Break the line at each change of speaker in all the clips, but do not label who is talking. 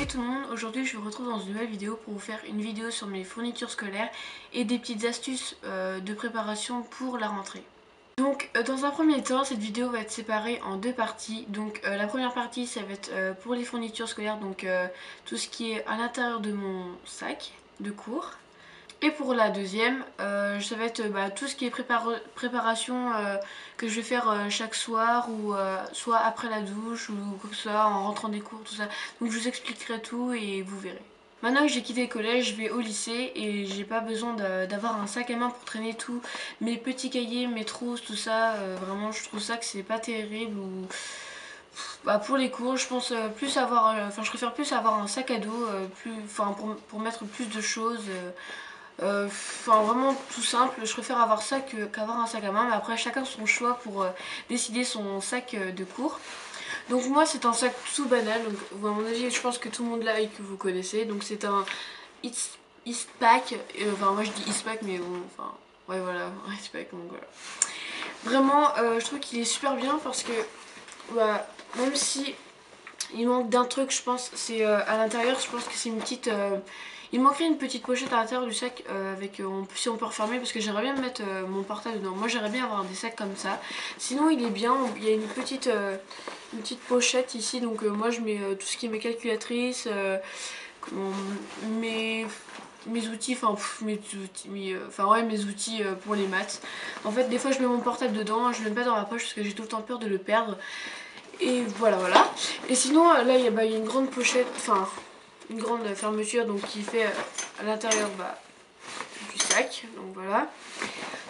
tout le monde, aujourd'hui je vous retrouve dans une nouvelle vidéo pour vous faire une vidéo sur mes fournitures scolaires et des petites astuces de préparation pour la rentrée. Donc dans un premier temps, cette vidéo va être séparée en deux parties. Donc la première partie ça va être pour les fournitures scolaires, donc tout ce qui est à l'intérieur de mon sac de cours. Et pour la deuxième, ça va être tout ce qui est préparation que je vais faire chaque soir ou soit après la douche ou quoi que ce soit, en rentrant des cours, tout ça. Donc je vous expliquerai tout et vous verrez. Maintenant que j'ai quitté le collège, je vais au lycée et j'ai pas besoin d'avoir un sac à main pour traîner tous mes petits cahiers, mes trousses, tout ça. Vraiment, je trouve ça que c'est pas terrible. Ou pour les cours, je pense plus avoir, je préfère plus avoir un sac à dos, pour mettre plus de choses. Vraiment tout simple, je préfère avoir ça qu'avoir un sac à main, mais après chacun son choix pour décider son sac de cours. Donc moi c'est un sac tout banal, donc à mon avis je pense que tout le monde l'a et que vous connaissez, donc c'est un Eastpak, moi je dis Eastpak mais bon, ouais voilà, un Eastpak, donc voilà. Vraiment je trouve qu'il est super bien parce que même si il manque d'un truc, je pense, c'est à l'intérieur, je pense que c'est une petite... il manquerait une petite pochette à l'intérieur du sac si on peut refermer, parce que j'aimerais bien mettre mon portable dedans. Moi j'aimerais bien avoir des sacs comme ça. Sinon il est bien, il y a une petite pochette ici, donc moi je mets tout ce qui est mes calculatrices, mes outils, mes outils pour les maths. En fait des fois je mets mon portable dedans, je le mets pas dans ma poche parce que j'ai tout le temps peur de le perdre. Et voilà. Et sinon là il y a une grande pochette, une grande fermeture donc qui fait à l'intérieur du sac. Donc voilà.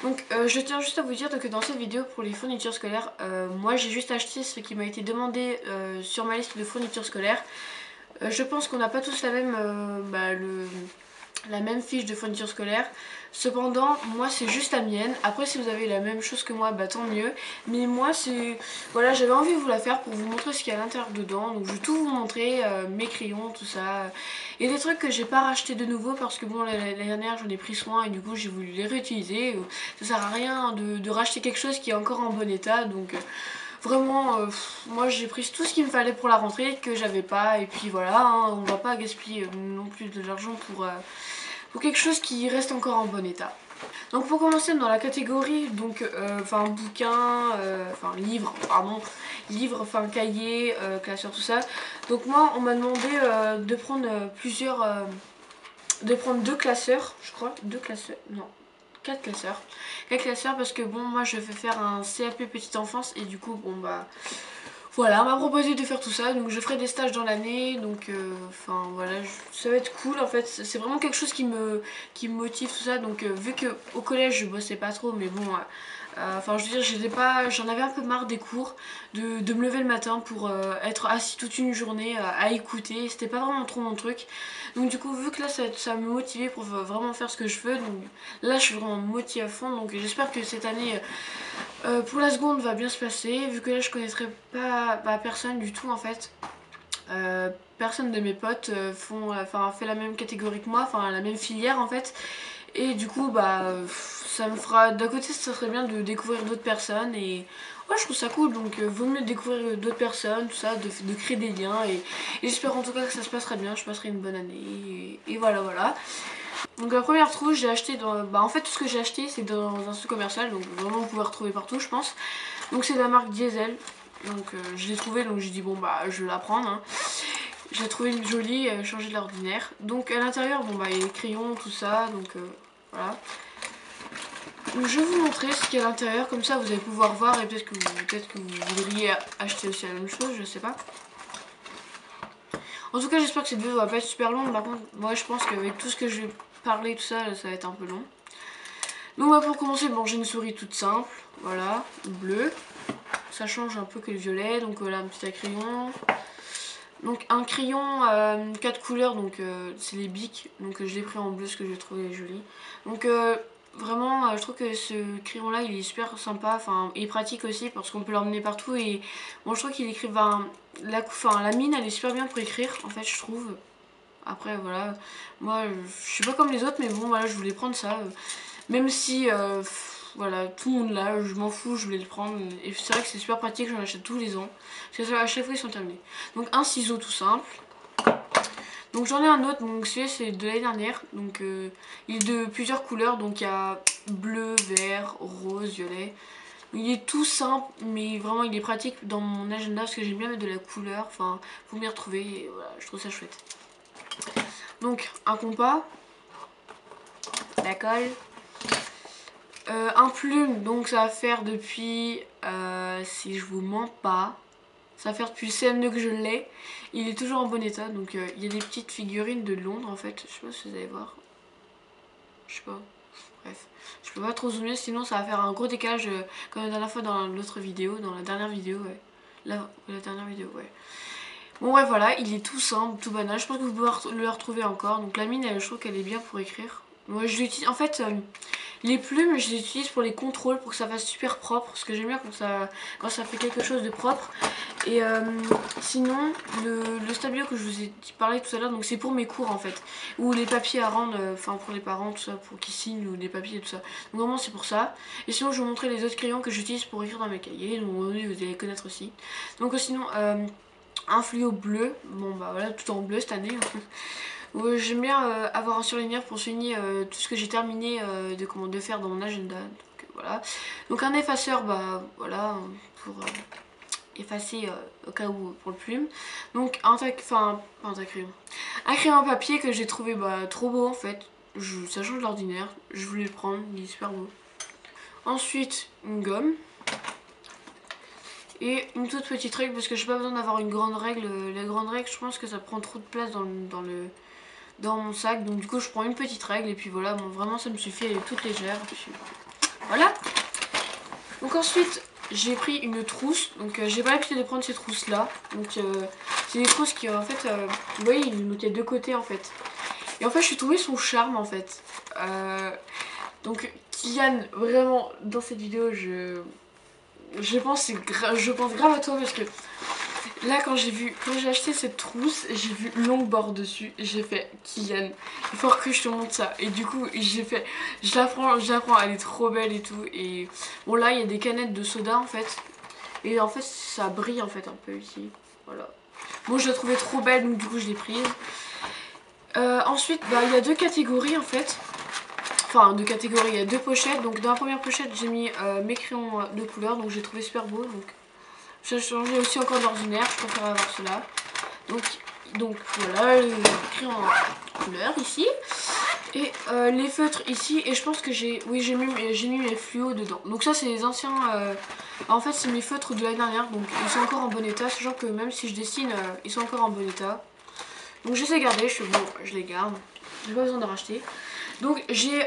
Donc je tiens juste à vous dire que dans cette vidéo pour les fournitures scolaires, moi j'ai juste acheté ce qui m'a été demandé sur ma liste de fournitures scolaires. Je pense qu'on n'a pas tous la même fiche de fourniture scolaire. Cependant, moi c'est juste la mienne. Après si vous avez la même chose que moi, tant mieux. Mais moi c'est... Voilà, j'avais envie de vous la faire pour vous montrer ce qu'il y a à l'intérieur dedans. Donc je vais tout vous montrer, mes crayons, tout ça. Et des trucs que j'ai pas racheté de nouveau parce que bon, l'année dernière j'en ai pris soin et du coup j'ai voulu les réutiliser. Ça sert à rien de racheter quelque chose qui est encore en bon état. Donc... Vraiment, moi j'ai pris tout ce qu'il me fallait pour la rentrée que j'avais pas. Et puis voilà, on va pas gaspiller non plus de l'argent pour quelque chose qui reste encore en bon état. Donc pour commencer dans la catégorie, bouquin, livre, cahier, classeur, tout ça. Donc moi on m'a demandé de prendre de prendre deux classeurs, je crois, deux classeurs, non. 4 classeurs. 4 classeurs parce que bon, moi je vais faire un CAP petite enfance et du coup, voilà, on m'a proposé de faire tout ça. Donc je ferai des stages dans l'année. Donc, voilà, ça va être cool en fait. C'est vraiment quelque chose qui me motive tout ça. Donc, vu qu'au collège je bossais pas trop, mais bon. Je veux dire, j'en avais un peu marre des cours, de me lever le matin pour être assis toute une journée à écouter. C'était pas vraiment trop mon truc. Donc du coup, vu que là ça me motivait pour vraiment faire ce que je veux, donc là je suis vraiment motivée à fond. Donc j'espère que cette année pour la seconde va bien se passer, vu que là je connaîtrai pas personne du tout en fait. Personne de mes potes fait la même catégorie que moi, la même filière en fait. Et du coup ça me fera, d'un côté ça serait bien de découvrir d'autres personnes et ouais, je trouve ça cool. Donc vaut mieux découvrir d'autres personnes, tout ça, de créer des liens et j'espère en tout cas que ça se passera bien, je passerai une bonne année et voilà. Donc la première trousse j'ai acheté en fait tout ce que j'ai acheté c'est dans un centre commercial, donc vraiment vous pouvez retrouver partout je pense. Donc c'est de la marque Diesel, donc je l'ai trouvé, donc j'ai dit je vais la prendre hein. Je l'ai trouvé jolie, changée de l'ordinaire. Donc à l'intérieur il y a les crayons, tout ça, donc voilà. Donc je vais vous montrer ce qu'il y a à l'intérieur, comme ça vous allez pouvoir voir et peut-être que vous voudriez acheter aussi la même chose, je sais pas. En tout cas j'espère que cette vidéo va pas être super longue, par contre moi je pense qu'avec tout ce que je vais parler, tout ça, ça va être un peu long. Donc pour commencer, j'ai une souris toute simple, voilà, bleue. Ça change un peu que le violet, donc voilà un petit crayon. Donc un crayon 4 couleurs, donc c'est les bics, donc je l'ai pris en bleu parce que je l'ai trouvé joli. Donc vraiment je trouve que ce crayon là il est super sympa, et pratique aussi parce qu'on peut l'emmener partout. Et bon, je trouve qu'il écrit, la mine elle est super bien pour écrire en fait, je trouve. Après voilà, moi je suis pas comme les autres, mais bon voilà, je voulais prendre ça. Même si voilà, tout le monde l'a, je m'en fous, je voulais le prendre. Et c'est vrai que c'est super pratique, j'en achète tous les ans. Parce que à chaque fois ils sont terminés. Donc un ciseau tout simple. Donc j'en ai un autre, donc celui-là c'est de l'année dernière, donc il est de plusieurs couleurs, donc il y a bleu, vert, rose, violet. Il est tout simple, mais vraiment il est pratique dans mon agenda parce que j'aime bien mettre de la couleur, enfin vous m'y retrouvez, et voilà, je trouve ça chouette. Donc un compas, la colle, un plume, donc ça va faire depuis, si je vous mens pas, ça va faire depuis le CM2 que je l'ai. Il est toujours en bon état, donc il y a des petites figurines de Londres en fait, je sais pas si vous allez voir. Je sais pas, bref. Je peux pas trop zoomer, sinon ça va faire un gros décalage comme la dernière fois dans l'autre vidéo, dans la dernière vidéo, ouais. La dernière vidéo, ouais. Bon ouais voilà, il est tout simple, tout banal, je pense que vous pouvez le retrouver encore. Donc la mine, je trouve qu'elle est bien pour écrire. Moi je l'utilise, en fait, les plumes je les utilise pour les contrôles, pour que ça fasse super propre, parce que j'aime bien quand ça fait quelque chose de propre. Et sinon, le stabilo que je vous ai parlé tout à l'heure, donc c'est pour mes cours en fait, ou les papiers à rendre, enfin pour les parents, tout ça, pour qu'ils signent, ou des papiers et tout ça. Donc vraiment c'est pour ça. Et sinon je vais vous montrer les autres crayons que j'utilise pour écrire dans mes cahiers, donc vous allez connaître aussi. Donc sinon, un fluo bleu, bon bah voilà, tout en bleu cette année. J'aime bien avoir un surligneur pour souligner tout ce que j'ai terminé de faire dans mon agenda. Donc voilà. Donc un effaceur, bah voilà, pour effacer au cas où pour le plume. Donc un crayon. Un crayon à papier que j'ai trouvé trop beau en fait. Ça change de l'ordinaire. Je voulais le prendre, il est super beau. Ensuite, une gomme. Et une toute petite règle parce que j'ai pas besoin d'avoir une grande règle. La grande règle, je pense que ça prend trop de place dans mon sac. Donc du coup, je prends une petite règle et puis voilà, bon, vraiment ça me suffit, elle est toute légère. Puis, voilà. Donc ensuite, j'ai pris une trousse. Donc j'ai pas l'habitude de prendre ces trousses là. Donc c'est des trousses qui en fait, vous voyez, il y a deux côtés en fait. Et en fait, je suis tombée son charme en fait. Donc Kylian, vraiment, dans cette vidéo, je pense grave à toi parce que là quand j'ai acheté cette trousse, j'ai vu longboard dessus et j'ai fait Kylian, il faut que je te montre ça. Et du coup j'ai fait, je la prends, elle est trop belle et tout. Et bon là il y a des canettes de soda en fait. Et en fait ça brille en fait un peu ici. Voilà. Moi je la trouvais trop belle donc du coup je l'ai prise. Ensuite il y a deux catégories en fait. Enfin deux catégories, il y a deux pochettes. Donc dans la première pochette j'ai mis mes crayons de couleur, donc j'ai trouvé super beau. Donc j'ai changé aussi encore d'ordinaire, je préfère avoir cela. Donc voilà, le crayon en couleur ici. Et les feutres ici. Et je pense que j'ai mis mes fluos dedans. Donc ça c'est les anciens. En fait c'est mes feutres de l'année dernière. Donc ils sont encore en bon état. Sachant que même si je dessine, ils sont encore en bon état. Donc je les ai gardés, je les garde. J'ai pas besoin de racheter. Donc j'ai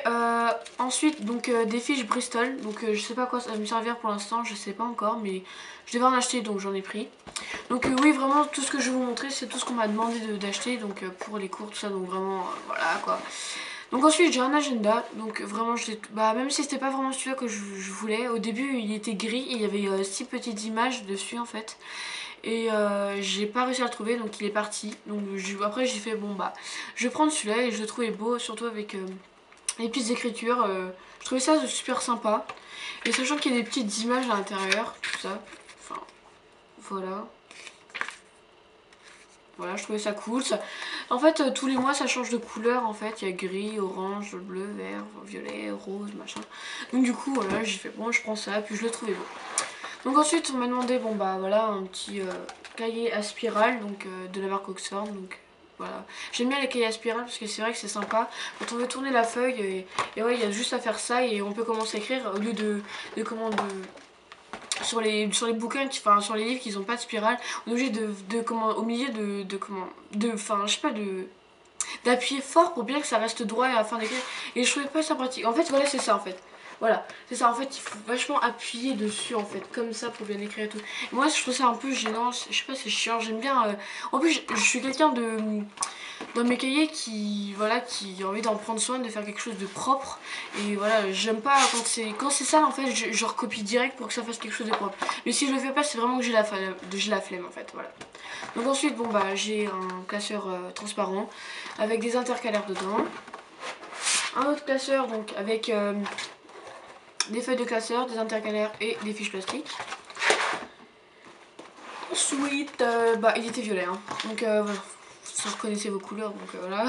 ensuite des fiches Bristol. Donc je sais pas à quoi ça va me servir pour l'instant, je sais pas encore, mais je devais en acheter donc j'en ai pris. Donc oui, vraiment tout ce que je vais vous montrer c'est tout ce qu'on m'a demandé d'acheter, donc pour les cours tout ça, donc vraiment voilà quoi. Donc ensuite j'ai un agenda, donc vraiment même si c'était pas vraiment celui-là que je voulais, au début il était gris et il y avait 6 petites images dessus en fait. Et j'ai pas réussi à le trouver donc il est parti. Donc après j'ai fait bon bah je vais prendre celui-là et je le trouvais beau, surtout avec les petites écritures. Je trouvais ça super sympa. Et sachant qu'il y a des petites images à l'intérieur, tout ça. Enfin voilà. Voilà, je trouvais ça cool. En fait, tous les mois, ça change de couleur. En fait, il y a gris, orange, bleu, vert, violet, rose, machin. Donc du coup, voilà, j'ai fait bon, je prends ça, puis je le trouvais beau. Donc ensuite, on m'a demandé, bon bah voilà, un petit cahier à spirale, donc de la marque Oxford. Donc voilà, j'aime bien les cahiers à spirale parce que c'est vrai que c'est sympa. Quand on veut tourner la feuille, et ouais, il y a juste à faire ça et on peut commencer à écrire au lieu sur les bouquins, enfin sur les livres qui n'ont pas de spirale, on est obligé au milieu enfin je sais pas, d'appuyer fort pour bien que ça reste droit à la fin d'écrire. Et je trouvais pas ça pratique. En fait, voilà, c'est ça en fait. Voilà, c'est ça en fait, il faut vachement appuyer dessus en fait, comme ça pour bien écrire et tout. Et moi, je trouve ça un peu gênant, je sais pas, c'est chiant, j'aime bien. En plus, je suis quelqu'un dans mes cahiers qui a envie d'en prendre soin, de faire quelque chose de propre. Et voilà, j'aime pas quand c'est sale en fait, je recopie direct pour que ça fasse quelque chose de propre. Mais si je le fais pas, c'est vraiment que j'ai la flemme en fait, voilà. Donc ensuite, bon bah j'ai un classeur transparent avec des intercalaires dedans. Un autre classeur donc avec des feuilles de classeur, des intercalaires et des fiches plastiques. Ensuite, il était violet, hein. Donc voilà, si vous reconnaissez vos couleurs, donc voilà.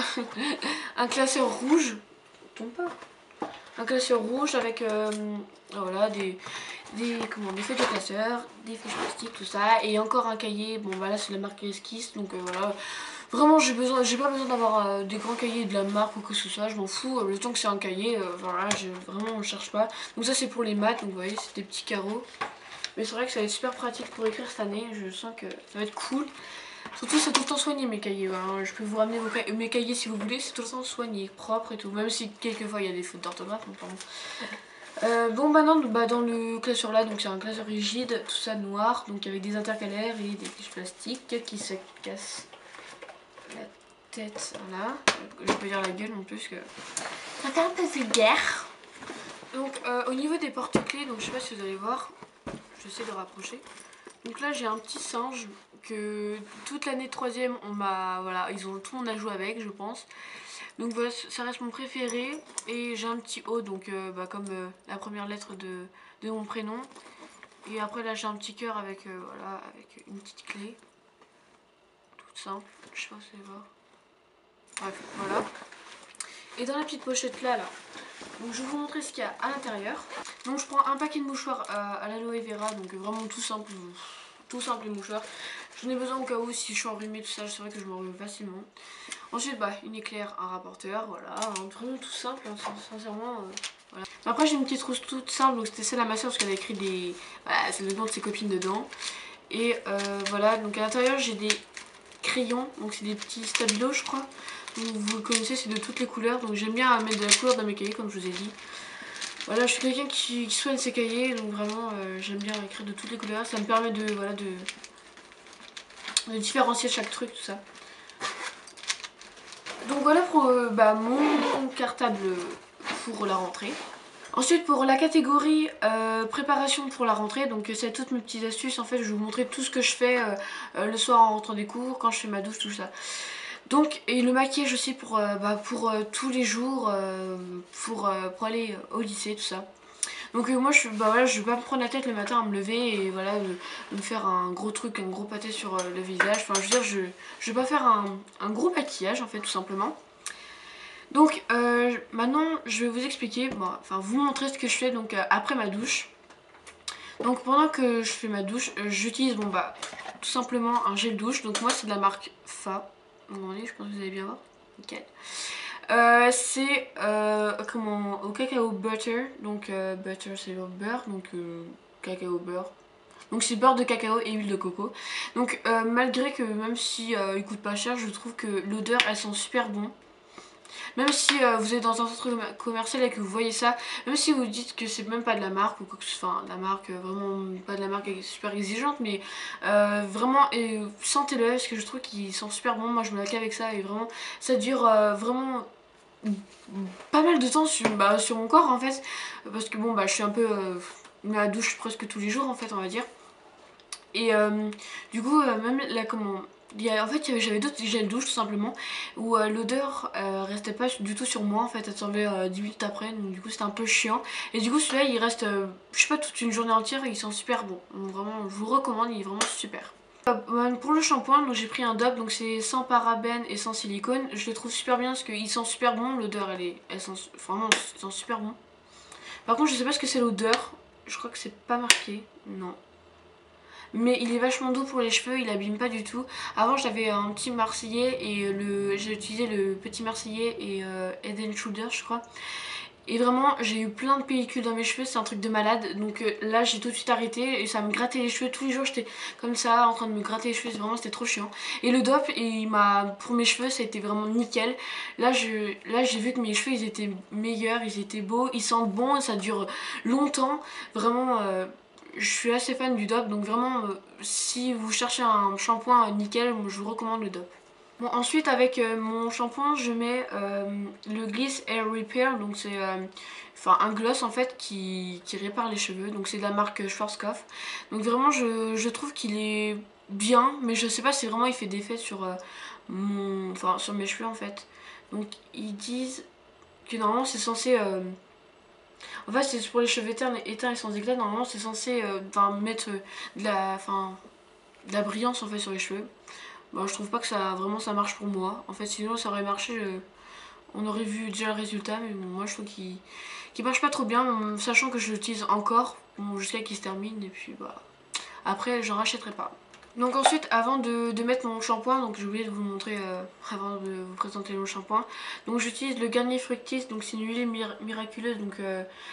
Un classeur rouge, tombe pas. Un classeur rouge avec voilà, des feuilles de classeur, des fiches plastiques, tout ça. Et encore un cahier, bon bah là c'est la marque Esquisse, donc voilà. Vraiment j'ai pas besoin d'avoir des grands cahiers de la marque ou que ce soit, je m'en fous. Le temps que c'est un cahier, voilà, vraiment on ne cherche pas. Donc ça c'est pour les maths, donc vous voyez c'est des petits carreaux. Mais c'est vrai que ça va être super pratique pour écrire cette année, je sens que ça va être cool. Surtout c'est tout le temps soigné mes cahiers, hein. Je peux vous ramener mes cahiers si vous voulez, c'est tout le temps soigné, propre et tout. Même si quelquefois il y a des fautes d'orthographe, bon maintenant bah, dans le classeur là, donc c'est un classeur rigide, tout ça noir, donc avec des intercalaires et des fiches plastiques qui se cassent la tête, voilà. Je peux dire la gueule non plus que ça fait un peu vulgaire. Donc au niveau des porte-clés, donc je sais pas si vous allez voir, j'essaie de rapprocher. Donc là j'ai un petit singe que toute l'année de 3ème on m'a, voilà, tout le monde a joué avec je pense. Donc voilà, ça reste mon préféré. Et j'ai un petit O, donc bah, comme la première lettre de mon prénom. Et après là j'ai un petit cœur avec, voilà, avec une petite clé. Toute simple, je sais pas si vous allez voir. Bref, voilà. Et dans la petite pochette là, donc je vais vous montrer ce qu'il y a à l'intérieur. Donc je prends un paquet de mouchoirs à l'aloe vera, donc vraiment tout simple les mouchoirs. J'en ai besoin au cas où si je suis enrhumée, tout ça, c'est vrai que je m'enrhume facilement. Ensuite, bah, une éclair, un rapporteur, voilà, vraiment tout simple, hein, sincèrement. Voilà. Après, j'ai une petite trousse toute simple, donc c'était celle à ma soeur parce qu'elle a écrit des. Voilà, c'est le nom de ses copines dedans. Et voilà, donc à l'intérieur, j'ai des crayons, donc c'est des petits stabilos, je crois. Donc, vous le connaissez, c'est de toutes les couleurs, donc j'aime bien mettre de la couleur dans mes cahiers, comme je vous ai dit. Voilà, je suis quelqu'un qui soigne ses cahiers, donc vraiment, j'aime bien écrire de toutes les couleurs. Ça me permet de, voilà, de différencier chaque truc, tout ça. Donc voilà pour bah, mon cartable pour la rentrée. Ensuite pour la catégorie préparation pour la rentrée, donc c'est toutes mes petites astuces. En fait je vais vous montrer tout ce que je fais le soir en rentrant des cours, quand je fais ma douche, tout ça. Donc, et le maquillage aussi pour tous les jours, pour aller au lycée, tout ça. Donc moi bah, voilà, je vais pas me prendre la tête le matin à me lever et voilà me faire un gros truc, un gros pâté sur le visage. Enfin je veux dire, je vais pas faire un gros maquillage en fait tout simplement. Donc maintenant je vais vous expliquer, bon, enfin vous montrer ce que je fais donc après ma douche. Donc pendant que je fais ma douche, j'utilise bon bah tout simplement un gel douche. Donc moi c'est de la marque Fa. Attendez, je pense que vous allez bien voir. Nickel. C'est au cacao butter. Donc butter c'est le beurre, donc cacao beurre. Donc c'est beurre de cacao et huile de coco. Donc malgré que même si il coûte pas cher, je trouve que l'odeur elle sent super bon. Même si vous êtes dans un centre commercial et que vous voyez ça, même si vous dites que c'est même pas de la marque ou quoi que ce soit, enfin la marque vraiment pas de la marque super exigeante, mais vraiment sentez-le parce que je trouve qu'ils sont super bons. Moi je me laque avec ça et vraiment ça dure vraiment pas mal de temps sur mon corps en fait, parce que bon bah je suis un peu à la douche presque tous les jours en fait on va dire. Et du coup même là comment en fait j'avais d'autres gels douche tout simplement où l'odeur restait pas du tout sur moi en fait, elle tombait 10 minutes après, donc du coup c'était un peu chiant. Et du coup celui-là il reste je sais pas toute une journée entière et il sent super bon, donc vraiment je vous le recommande, il est vraiment super. Pour le shampoing, donc j'ai pris un Dove, donc c'est sans parabènes et sans silicone. Je le trouve super bien parce qu'il sent super bon, l'odeur elle sent vraiment il sent super bon. Par contre je sais pas ce que c'est l'odeur, je crois que c'est pas marqué, non. Mais il est vachement doux pour les cheveux, il abîme pas du tout. Avant j'avais un petit marseillais et j'ai utilisé le petit marseillais et Head and Shoulders je crois. Et vraiment j'ai eu plein de pellicules dans mes cheveux, c'est un truc de malade. Donc là j'ai tout de suite arrêté et ça me grattait les cheveux. Tous les jours j'étais comme ça en train de me gratter les cheveux, vraiment c'était trop chiant. Et le Dove pour mes cheveux ça a été vraiment nickel. Là j'ai vu que mes cheveux ils étaient meilleurs, ils étaient beaux, ils sentent bon, ça dure longtemps. Vraiment je suis assez fan du Dove, donc vraiment si vous cherchez un shampoing nickel, je vous recommande le Dove. Bon, ensuite avec mon shampoing je mets le Gliss Air Repair, donc c'est un gloss en fait qui répare les cheveux, donc c'est de la marque Schwarzkopf. Donc vraiment je trouve qu'il est bien, mais je sais pas si vraiment il fait d'effet sur sur mes cheveux en fait. Donc ils disent que normalement c'est censé en fait c'est pour les cheveux éteints et sans éclat, normalement c'est censé mettre de la brillance en fait sur les cheveux. bah, je trouve pas que ça vraiment ça marche pour moi. En fait sinon ça aurait marché, on aurait vu déjà le résultat, mais bon, moi je trouve qu'il marche pas trop bien, sachant que je l'utilise encore bon, jusqu'à qu'il se termine et puis bah après j'en rachèterai pas. Donc ensuite avant de mettre mon shampoing, donc j'ai oublié de vous montrer avant de vous présenter mon shampoing, donc j'utilise le Garnier Fructis, donc c'est une huile miraculeuse, donc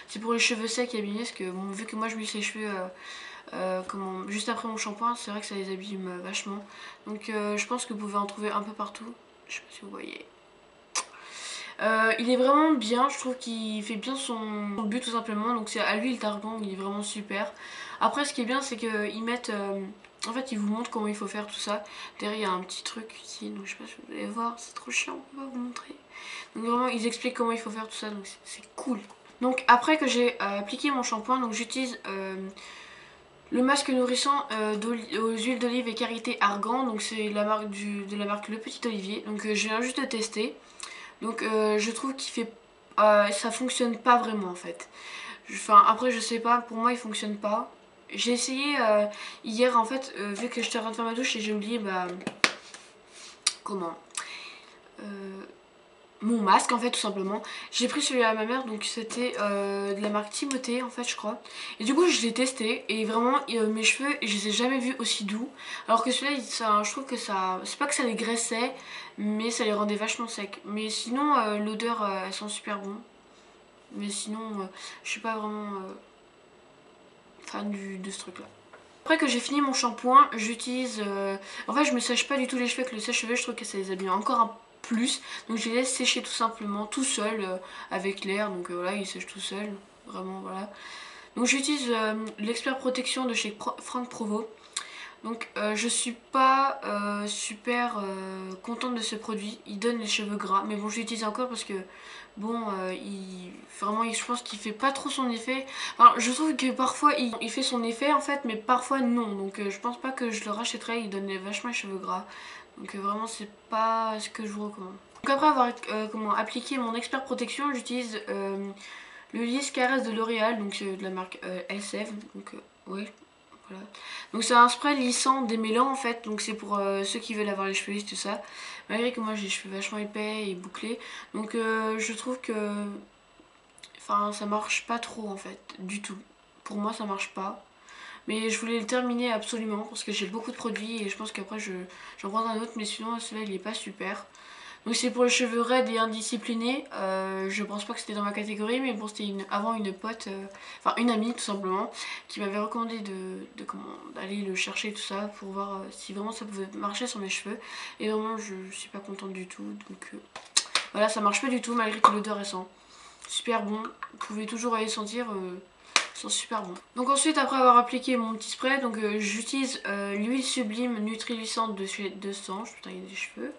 c'est pour les cheveux secs et abîmés, parce que bon, vu que moi je me lisse les cheveux juste après mon shampoing, c'est vrai que ça les abîme vachement, donc je pense que vous pouvez en trouver un peu partout, je sais pas si vous voyez. Il est vraiment bien, je trouve qu'il fait bien son but tout simplement, donc c'est à l'huile d'argan, il est vraiment super. Après ce qui est bien c'est qu'ils mettent, en fait ils vous montrent comment il faut faire tout ça. Derrière il y a un petit truc ici, donc je sais pas si vous allez voir, c'est trop chiant, on peut pas vous montrer. Donc vraiment ils expliquent comment il faut faire tout ça, donc c'est cool. Donc après que j'ai appliqué mon shampoing, donc j'utilise le masque nourrissant aux huiles d'olive et karité argan, donc c'est la marque de la marque Le Petit Olivier, donc je viens juste de tester. Donc je trouve qu'il fait... ça fonctionne pas vraiment en fait. Enfin après je sais pas, pour moi il fonctionne pas. J'ai essayé hier en fait, vu que j'étais en train de faire ma douche et j'ai oublié comment mon masque en fait tout simplement. J'ai pris celui à ma mère, donc c'était de la marque Timothée en fait je crois. Et du coup je l'ai testé et vraiment mes cheveux je les ai jamais vus aussi doux. Alors que celui-là je trouve que ça, c'est pas que ça les graissait, mais ça les rendait vachement secs. Mais sinon l'odeur elles sont super bon. Mais sinon je suis pas vraiment fan de ce truc là. Après que j'ai fini mon shampoing, j'utilise... En fait je me sèche pas du tout les cheveux avec le sèche-cheveux, je trouve que ça les abîme encore un plus. Donc je les laisse sécher tout simplement, tout seul, avec l'air. Donc voilà, ils sèchent tout seul, vraiment voilà. Donc j'utilise l'expert protection de chez Franck Provo. Donc je suis pas super contente de ce produit, il donne les cheveux gras, mais bon je l'utilise encore parce que bon vraiment je pense qu'il fait pas trop son effet. Alors je trouve que parfois il fait son effet en fait, mais parfois non, donc je pense pas que je le rachèterai, il donne vachement les cheveux gras, donc vraiment c'est pas ce que je vous recommande. Donc après avoir appliqué mon expert protection, j'utilise le lisse caresse de L'Oréal, donc de la marque SF, donc ouais. Voilà. Donc c'est un spray lissant démêlant en fait, donc c'est pour ceux qui veulent avoir les cheveux lisses tout ça. Malgré que moi j'ai les cheveux vachement épais et bouclés, donc je trouve que enfin ça marche pas trop en fait, du tout. Pour moi ça marche pas. Mais je voulais le terminer absolument parce que j'ai beaucoup de produits et je pense qu'après j'en prendrai un autre, mais sinon celui-là il est pas super. Donc c'est pour les cheveux raides et indisciplinés, je pense pas que c'était dans ma catégorie, mais bon c'était avant une pote, enfin une amie tout simplement, qui m'avait recommandé d'aller le chercher tout ça pour voir si vraiment ça pouvait marcher sur mes cheveux. Et vraiment je suis pas contente du tout, donc voilà ça marche pas du tout malgré que l'odeur est super bon, vous pouvez toujours aller sentir, ils sont super bons. Donc ensuite après avoir appliqué mon petit spray, donc j'utilise l'huile sublime nutriluissante de chez 200, putain il y a des cheveux.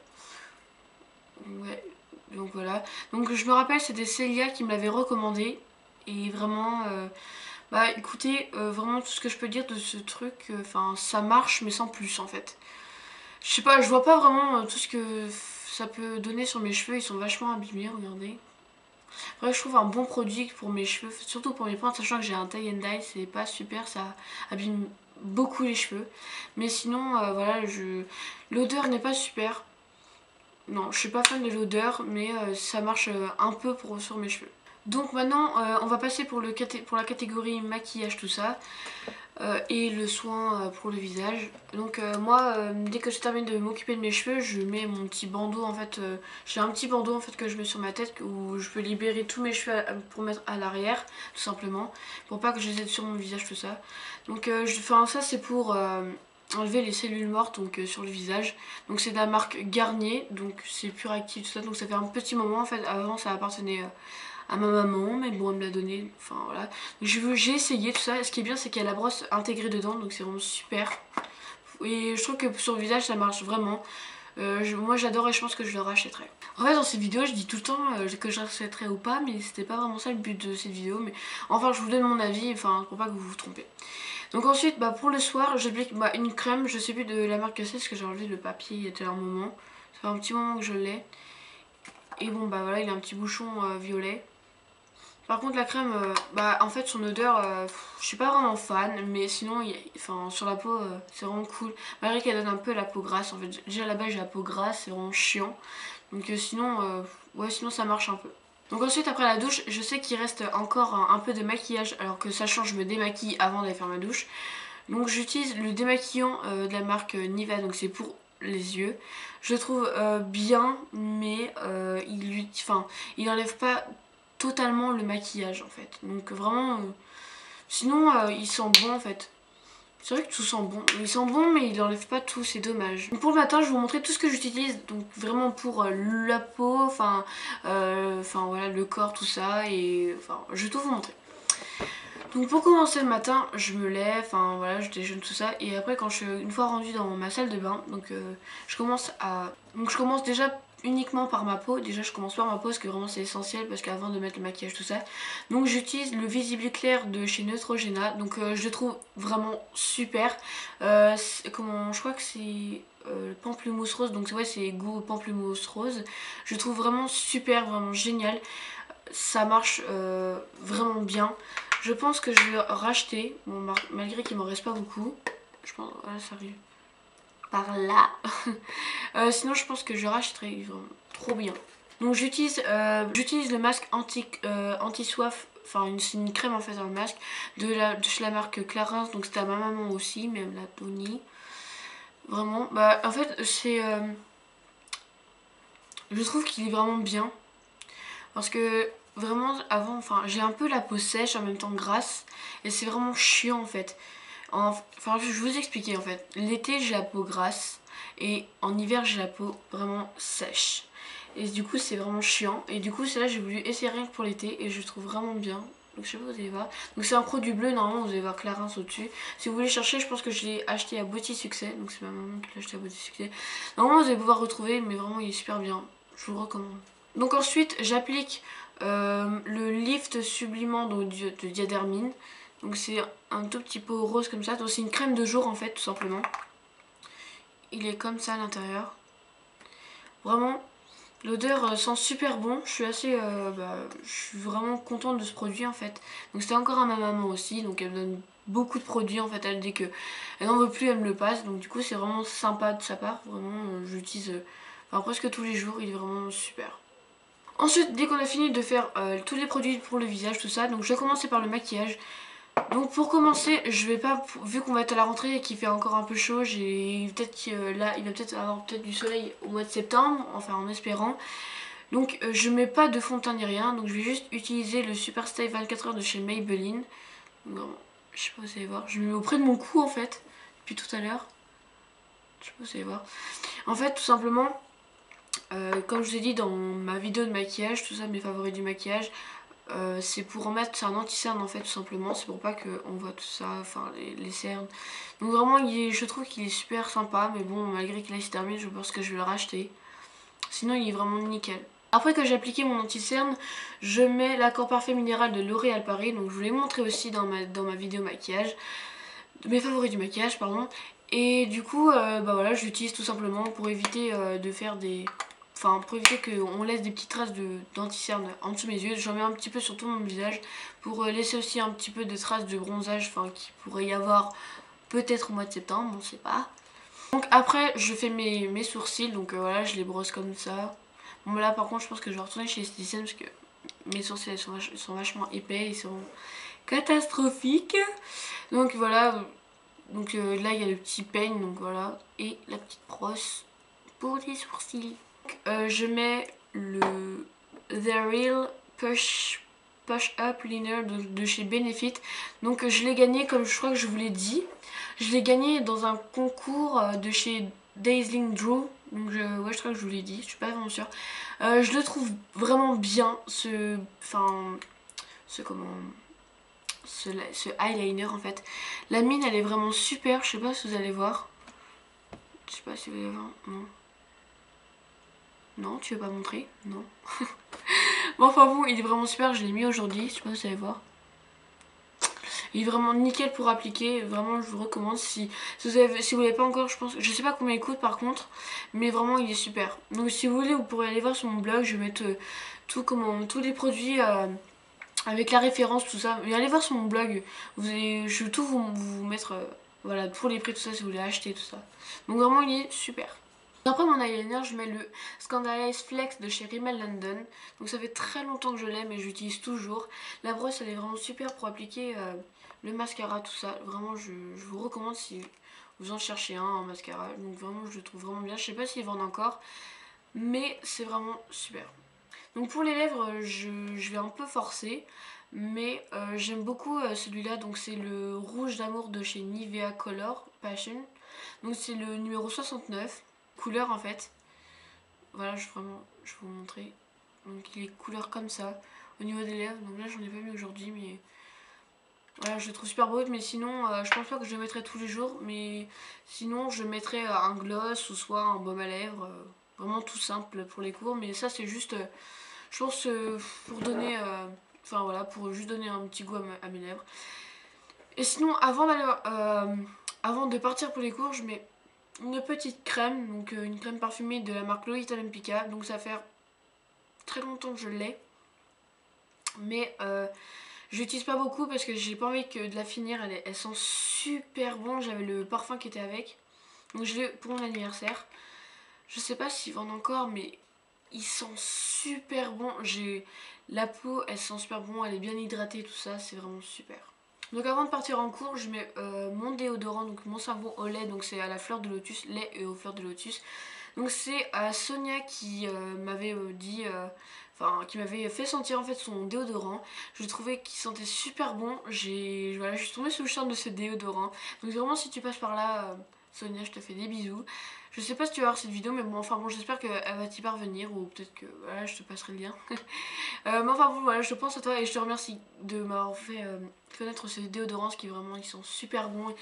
Ouais, donc voilà. Donc je me rappelle, c'était Célia qui me l'avait recommandé. Et vraiment, bah écoutez, vraiment tout ce que je peux dire de ce truc, enfin ça marche mais sans plus en fait. Je sais pas, je vois pas vraiment tout ce que ça peut donner sur mes cheveux, ils sont vachement abîmés, regardez. Bref, je trouve un bon produit pour mes cheveux, surtout pour mes pointes, sachant que j'ai un tie and dye, c'est pas super, ça abîme beaucoup les cheveux. Mais sinon, voilà, l'odeur n'est pas super. Non, je suis pas fan de l'odeur, mais ça marche un peu sur mes cheveux. Donc maintenant, on va passer pour la catégorie maquillage, tout ça. Et le soin pour le visage. Donc moi, dès que je termine de m'occuper de mes cheveux, je mets mon petit bandeau en fait. J'ai un petit bandeau en fait que je mets sur ma tête où je peux libérer tous mes cheveux pour mettre à l'arrière, tout simplement. Pour pas que je les aie sur mon visage, tout ça. Donc ça c'est pour... enlever les cellules mortes donc sur le visage. Donc c'est de la marque Garnier, donc c'est pur actif tout ça, donc ça fait un petit moment en fait. Avant ça appartenait à ma maman, mais bon elle me l'a donné, enfin voilà. J'ai essayé tout ça, ce qui est bien c'est qu'il y a la brosse intégrée dedans, donc c'est vraiment super. Et je trouve que sur le visage ça marche vraiment. Moi j'adore et je pense que je le rachèterai. En fait dans cette vidéo je dis tout le temps que je rachèterai ou pas, mais c'était pas vraiment ça le but de cette vidéo. Mais enfin je vous donne mon avis, enfin pour pas que vous vous trompez. Donc ensuite pour le soir j'applique une crème, je sais plus de la marque que c'est parce que j'ai enlevé le papier il y a un moment. Ça fait un petit moment que je l'ai. Et bon voilà il a un petit bouchon violet. Par contre la crème, bah en fait son odeur, je suis pas vraiment fan, mais sinon enfin, sur la peau c'est vraiment cool. Malgré qu'elle donne un peu la peau grasse, en fait déjà là-bas j'ai la peau grasse, c'est vraiment chiant. Donc sinon, ouais sinon ça marche un peu. Donc ensuite après la douche, je sais qu'il reste encore un peu de maquillage, alors que sachant je me démaquille avant d'aller faire ma douche. Donc j'utilise le démaquillant de la marque Nivea, donc c'est pour les yeux. Je le trouve bien, mais il enlève pas totalement le maquillage en fait. Donc vraiment, sinon il sent bon en fait. C'est vrai que tout sent bon. Il sent bon mais il enlève pas tout, c'est dommage. Donc pour le matin je vais vous montrer tout ce que j'utilise. Donc vraiment pour la peau, enfin voilà le corps, tout ça. Et enfin je vais tout vous montrer. Donc pour commencer le matin, je me lève, enfin voilà, je déjeune tout ça et après quand je suis une fois rendue dans ma salle de bain, donc je commence déjà uniquement par ma peau. Déjà je commence par ma peau parce que vraiment c'est essentiel parce qu'avant de mettre le maquillage tout ça. Donc j'utilise le Visible Clair de chez Neutrogena. Donc je le trouve vraiment super. Je crois que c'est pamplemousse rose, donc ouais c'est goût pamplemousse rose. Je le trouve vraiment super, vraiment génial. Ça marche vraiment bien. Je pense que je vais racheter, bon, malgré qu'il m'en reste pas beaucoup. Je pense, voilà, ça arrive par là. Sinon, je pense que je rachèterai, vraiment trop bien. Donc, j'utilise le masque anti-soif. Enfin, c'est une crème en fait, un masque de chez la marque Clarins. Donc, c'était à ma maman aussi, même la Tony. Vraiment, bah, en fait, je trouve qu'il est vraiment bien. Parce que vraiment avant, enfin j'ai un peu la peau sèche en même temps grasse. Et c'est vraiment chiant en fait. Enfin je vais vous expliquer en fait. L'été j'ai la peau grasse. Et en hiver j'ai la peau vraiment sèche. Et du coup c'est vraiment chiant. Et du coup c'est là j'ai voulu essayer rien que pour l'été. Et je le trouve vraiment bien. Donc je sais pas, vous allez voir. Donc c'est un produit bleu, normalement vous allez voir Clarins au-dessus. Si vous voulez chercher, je pense que je l'ai acheté à Beauty Succès. Donc c'est ma maman qui l'a acheté à Beauty Succès. Normalement vous allez pouvoir retrouver, mais vraiment il est super bien. Je vous le recommande. Donc ensuite j'applique le lift sublimant de Diadermine. Donc c'est un tout petit pot rose comme ça. Donc c'est une crème de jour en fait tout simplement. Il est comme ça à l'intérieur. Vraiment l'odeur sent super bon. Je suis vraiment contente de ce produit en fait. Donc c'était encore à ma maman aussi. Donc elle me donne beaucoup de produits en fait. Elle dit que elle n'en veut plus, elle me le passe. Donc du coup c'est vraiment sympa de sa part. Vraiment je l'utilise presque tous les jours. Il est vraiment super. Ensuite, dès qu'on a fini de faire tous les produits pour le visage, tout ça, donc je vais commencer par le maquillage. Donc pour commencer, je vais pas, vu qu'on va être à la rentrée et qu'il fait encore un peu chaud, peut-être là, il va peut-être avoir du soleil au mois de septembre, enfin en espérant. Donc je mets pas de fond de teint ni rien, donc je vais juste utiliser le Super Stay 24 heures de chez Maybelline. Donc, je sais pas, vous allez voir, je le mets auprès de mon cou en fait, depuis tout à l'heure. Je sais pas, vous allez voir. En fait, tout simplement... comme je vous ai dit dans ma vidéo de maquillage, tout ça, mes favoris du maquillage, c'est pour en mettre, c'est un anti-cerne en fait tout simplement, c'est pour pas qu'on voit tout ça, enfin les cernes. Donc vraiment je trouve qu'il est super sympa, mais bon malgré qu'il se termine, je pense que je vais le racheter. Sinon il est vraiment nickel. Après que j'ai appliqué mon anti-cerne, je mets l'accord parfait minéral de L'Oréal Paris, donc je vous l'ai montré aussi dans ma vidéo maquillage, mes favoris du maquillage pardon. Et du coup bah voilà, je l'utilise tout simplement pour éviter de faire des... Enfin, pour éviter qu'on laisse des petites traces d'anti-cerne en dessous de mes yeux. J'en mets un petit peu sur tout mon visage pour laisser aussi un petit peu de traces de bronzage, enfin qui pourrait y avoir peut-être au mois de septembre, on sait pas. Donc après je fais mes sourcils, donc voilà, je les brosse comme ça. Bon là par contre je pense que je vais retourner chez l'esthéticienne parce que mes sourcils sont vachement épais, ils sont catastrophiques. Donc voilà, donc là il y a le petit peigne, donc voilà, et la petite brosse pour les sourcils. Je mets le The Real Push Up Liner de chez Benefit. Donc je l'ai gagné, comme je crois que je vous l'ai dit. Je l'ai gagné dans un concours de chez Dazzling Drew. Donc ouais, je crois que je vous l'ai dit, je suis pas vraiment sûre. Je le trouve vraiment bien, ce eyeliner en fait. La mine elle est vraiment super, je sais pas si vous allez voir. Je sais pas si vous allez voir, non. Non, tu veux pas montrer? Non. Bon, enfin bon, il est vraiment super, je l'ai mis aujourd'hui, je sais pas si vous allez voir. Il est vraiment nickel pour appliquer, vraiment je vous recommande si vous l'avez pas encore, je sais pas combien il coûte par contre, mais vraiment il est super. Donc si vous voulez, vous pourrez aller voir sur mon blog, je vais mettre tous les produits avec la référence, tout ça. Mais allez voir sur mon blog, je vais tout vous mettre, voilà, pour les prix, tout ça, si vous voulez acheter, tout ça. Donc vraiment, il est super. Après mon eyeliner, je mets le Scandalise Flex de chez Rimmel London. Donc ça fait très longtemps que je l'ai, mais j'utilise toujours. La brosse, elle est vraiment super pour appliquer le mascara, tout ça. Vraiment, je vous recommande si vous en cherchez un mascara. Donc vraiment, je le trouve vraiment bien. Je sais pas s'ils vendent encore, mais c'est vraiment super. Donc pour les lèvres, je vais un peu forcer, mais j'aime beaucoup celui-là. Donc c'est le rouge d'amour de chez Nivea Color Passion. Donc c'est le numéro 69, couleur en fait. Voilà, je vais vous montrer. Donc il est couleur comme ça au niveau des lèvres. Donc là j'en ai pas mis aujourd'hui, mais voilà, je le trouve super beau. Mais sinon, je pense pas que je le mettrai tous les jours, mais sinon je mettrai un gloss ou soit un baume à lèvres. Vraiment tout simple pour les cours, mais ça c'est juste, je pense, pour donner, enfin voilà, pour juste donner un petit goût à mes lèvres. Et sinon, avant de partir pour les cours, je mets une petite crème, donc une crème parfumée de la marque L'Oréal Olympica. Donc ça fait très longtemps que je l'ai, mais je l'utilise pas beaucoup parce que j'ai pas envie de la finir. Elle sent super bon. J'avais le parfum qui était avec, donc je l'ai pour mon anniversaire. Je sais pas s'ils vendent encore, mais il sent super bon. La peau, elle sent super bon, elle est bien hydratée, tout ça, c'est vraiment super. Donc avant de partir en cours, je mets mon déodorant, donc mon savon au lait, donc c'est à la fleur de lotus, lait et aux fleurs de lotus. Donc c'est Sonia qui m'avait dit, enfin qui m'avait fait sentir en fait son déodorant. Je trouvais qu'il sentait super bon. Voilà, je suis tombée sous le charme de ce déodorant. Donc vraiment, si tu passes par là, Sonia, je te fais des bisous. Je sais pas si tu vas voir cette vidéo, mais bon, enfin bon, j'espère qu'elle va t'y parvenir, ou peut-être que voilà, je te passerai le lien. Mais enfin bon, voilà, je pense à toi et je te remercie de m'avoir fait connaître ce déodorant, qui vraiment, ils sont super bons.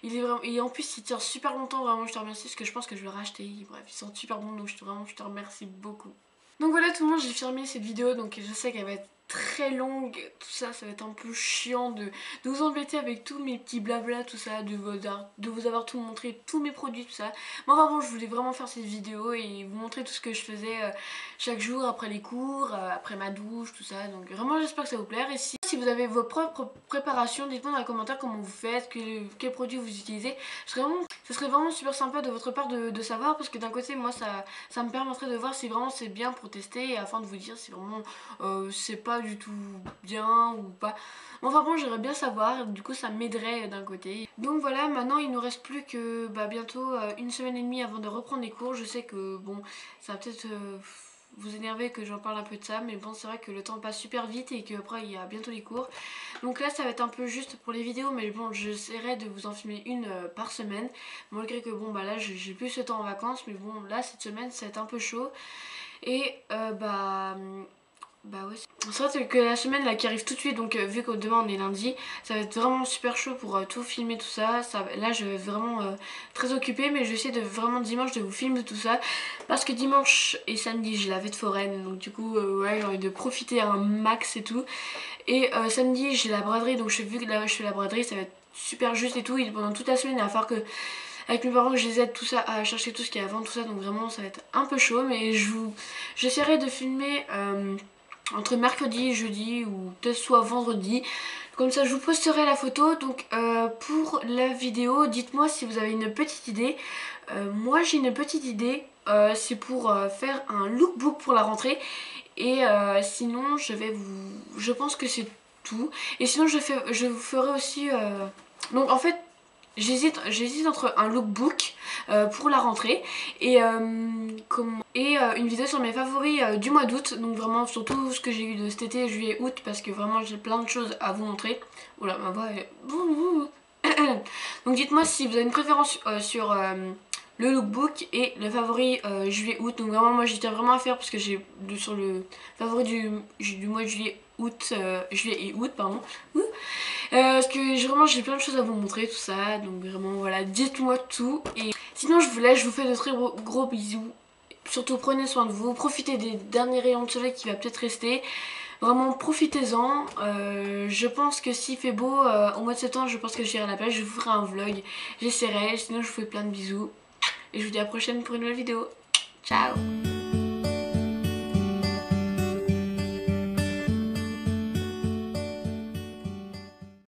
Il est vraiment, et en plus, il tient super longtemps, vraiment, je te remercie parce que je pense que je vais le racheter. Bref, ils sont super bons, donc vraiment, je te remercie beaucoup. Donc voilà tout le monde, j'ai filmé cette vidéo, donc je sais qu'elle va être très longue, tout ça, ça va être un peu chiant de vous embêter avec tous mes petits blabla, tout ça, de vous avoir tout montré, tous mes produits, tout ça. Moi vraiment, je voulais vraiment faire cette vidéo et vous montrer tout ce que je faisais chaque jour après les cours, après ma douche, tout ça. Donc vraiment, j'espère que ça vous plaire. Et si vous avez vos propres préparations, dites-moi dans les commentaires comment vous faites, quels produits vous utilisez. Ça serait vraiment super sympa de votre part de savoir, parce que d'un côté, moi, ça me permettrait de voir si vraiment c'est bien pour tester, et afin de vous dire si vraiment c'est pas du tout bien ou pas. Enfin bon, j'aimerais bien savoir, du coup ça m'aiderait d'un côté. Donc voilà, maintenant il nous reste plus que bientôt une semaine et demie avant de reprendre les cours. Je sais que bon, ça va peut-être vous énerver que j'en parle un peu de ça, mais bon, c'est vrai que le temps passe super vite et qu'après il y a bientôt les cours. Donc là ça va être un peu juste pour les vidéos, mais bon, j'essaierai de vous en filmer une par semaine, malgré que bon là j'ai plus ce temps en vacances, mais bon là cette semaine ça va être un peu chaud. Et bah ouais, c'est vrai que la semaine là qui arrive tout de suite, donc vu que demain on est lundi, ça va être vraiment super chaud pour tout filmer, tout ça. Là je vais être vraiment très occupée, mais je vais essayer de vraiment dimanche de vous filmer tout ça, parce que dimanche et samedi j'ai la fête foraine, donc du coup ouais, j'ai envie de profiter un max et tout. Et samedi j'ai la braderie, donc vu que là je fais la braderie, ça va être super juste et tout. Et pendant toute la semaine il va falloir que avec mes parents que je les aide tout ça à chercher tout ce qu'il y a à vendre, tout ça, donc vraiment ça va être un peu chaud, mais j'essaierai de filmer entre mercredi et jeudi, ou peut-être soit vendredi. Comme ça je vous posterai la photo. Donc pour la vidéo, dites-moi si vous avez une petite idée. Moi j'ai une petite idée, c'est pour faire un lookbook pour la rentrée. Et sinon je pense que c'est tout. Et sinon je vous ferai aussi donc en fait j'hésite entre un lookbook pour la rentrée et, une vidéo sur mes favoris du mois d'août. Donc vraiment sur tout ce que j'ai eu de cet été, juillet, août, parce que vraiment j'ai plein de choses à vous montrer. Oula, ma voix est... Donc dites-moi si vous avez une préférence sur le lookbook et le favori juillet-août. Donc vraiment moi j'y tiens vraiment à faire, parce que j'ai sur le favori du mois de juillet, août, juillet et août, pardon. Parce que vraiment j'ai plein de choses à vous montrer, tout ça. Donc vraiment voilà, dites-moi tout. Et sinon je vous laisse, je vous fais de très gros bisous. Surtout prenez soin de vous, profitez des derniers rayons de soleil qui va peut-être rester. Vraiment profitez-en. Je pense que s'il fait beau au mois de septembre, je pense que j'irai à la plage, je vous ferai un vlog. J'essaierai, sinon je vous fais plein de bisous. Et je vous dis à la prochaine pour une nouvelle vidéo. Ciao.